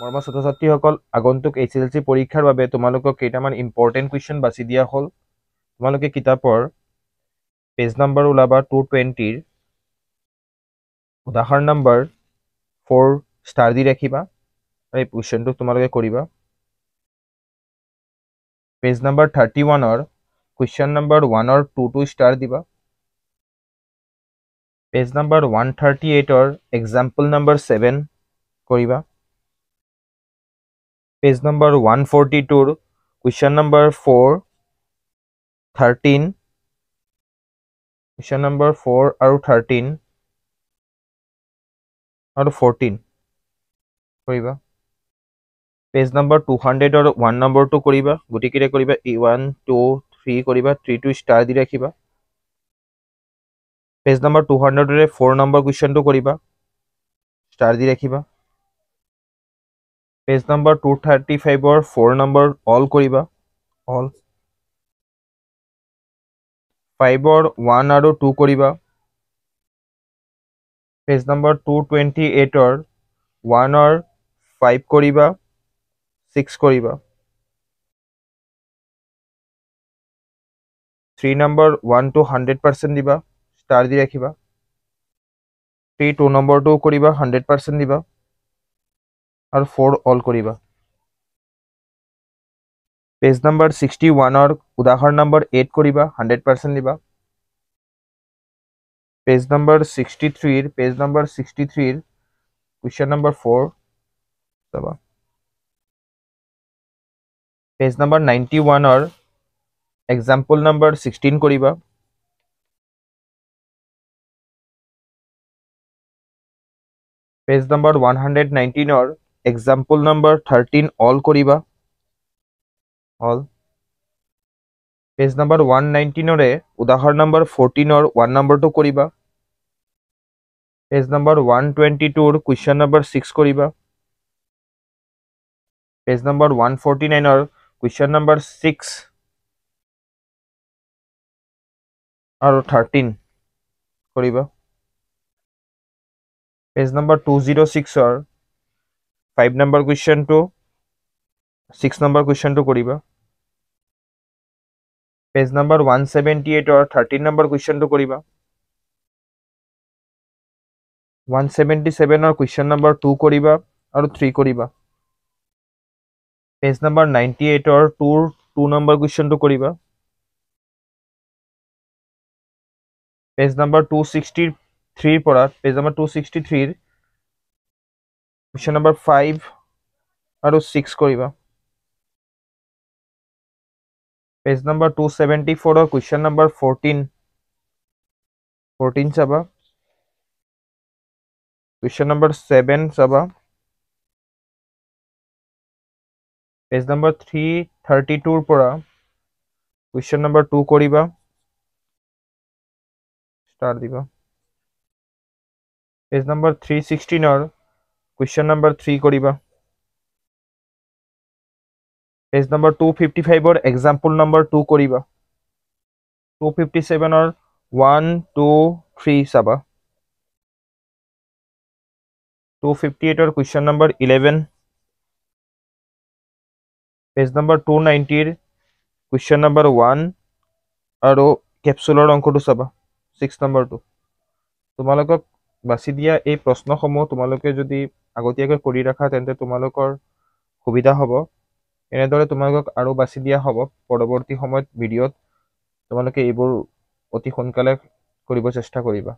মৰমৰ ছাত্ৰ-ছাত্ৰীসকল, আগন্তুক HSLC পৰীক্ষাৰ বাবে তোমালোকক কেইটামান ইম্পৰ্টেণ্ট কুৱেশ্যন বাছি দিয়া হ'ল। তোমালোকে কিতাপৰ পেজ নম্বৰ ওলাবা 220 উদাহৰণ নম্বৰ 4 ষ্টাৰ দি ৰাখিবা আৰু এই কুৱেশ্যনটো তোমালোকে কৰিবা। পেজ নম্বৰ 31 কুৱেশ্যন নম্বৰ 1 আৰু 2 ষ্টাৰ দিবা। পেজ নম্বৰ 138 এক্সাম্পল নম্বৰ 7 কৰিবা। Page number 142 question number 4 13 question number 4 আৰু 13 আৰু 14 কৰিবা। পেজ নম্বৰ 200 আৰু 1 নম্বৰটো কৰিবা। গোটেইকেইটা কৰিবা 1 2 3 কৰিবা, 3 ষ্টাৰ দি ৰাখিবা। পেজ নম্বৰ 200 4 নম্বৰ কুৱেশ্যনটো কৰিবা, ষ্টাৰ দি ৰাখিবা। পেজ নম্বৰ 235 4 নম্বৰ অল কৰিবা, অল। 5 1 আৰু 2 কৰিবা। পেজ নম্বৰ 228 1 5 কৰিবা, 6 কৰিবা। 3 নম্বৰ 1 to 100% দিবা, ষ্টাৰ দি ৰাখিবা। 3 2 নম্বৰটো কৰিবা, 100% দিবা আৰু 4 অল কৰিবা। পেজ নম্বৰ 61 উদাহৰণ নম্বৰ 8 কৰিবা, 100% দিবা। পেজ নম্বৰ 63 কুৱেশ্যন নম্বৰ 4 চাবা। পেজ নম্বৰ 91 এক্সাম্পল নম্বৰ 16 কৰিবা। Page number 119 example number 13 all কৰিবা, অল। পেজ নম্বৰ 119 উদাহৰণ নম্বৰ 14 1 নম্বৰটো কৰিবা। পেজ নম্বৰ 122 কুৱেশ্যন নম্বৰ 6 কৰিবা। পেজ নম্বৰ 149 কুৱেশ্যন নম্বৰ 6 আৰু 13 কৰিবা। পেজ নম্বৰ 206 5 নম্বৰ কুৱেশ্যনটো 6 নম্বৰ কুৱেশ্যনটো কৰিবা। পেজ নম্বৰ 178 13 নম্বৰ কুৱেশ্যনটো কৰিবা। 177 কুৱেশ্যন নম্বৰ 2 কৰিবা আৰু 3 কৰিবা। পেজ নম্বৰ 98 2 নম্বৰ কুৱেশ্যনটো কৰিবা। পেজ নম্বৰ 263 পৰা পেজ নম্বৰ 263 কুৱেশ্যন নম্বৰ 5 আৰু 6 কৰিবা। পেজ নম্বৰ 274 কুৱেশ্যন নম্বৰ 14 চাবা। কুৱেশ্যন নম্বৰ 7 চাবা। পেজ নম্বৰ 332 পৰা কুৱেশ্যন নম্বৰ 2 কৰিবা, ষ্টাৰ দিবা। পেজ নম্বৰ 316 কুৱেশ্যন নম্বৰ 3 কৰিবা। পেজ নম্বৰ 255 এক্সাম্পল নম্বৰ 2 কৰিবা। 257 1 2 3 চাবা। 258 question number 11। Page number 290 question number 1 আৰু কেপচুলৰ অংকটো চাবা, 6 নম্বৰটো। তোমালোকক বাছি দিয়া এই প্ৰশ্নসমূহ তোমালোকে যদি আগতীয়াকৈ কৰি ৰাখা তেন্তে তোমালোকৰ সুবিধা হ'ব। এনেদৰে তোমালোকক আৰু বাছি দিয়া হ'ব পৰৱৰ্তী সময়ত ভিডিঅ'ত। তোমালোকে এইবোৰ অতি সোনকালে কৰিব চেষ্টা কৰিবা।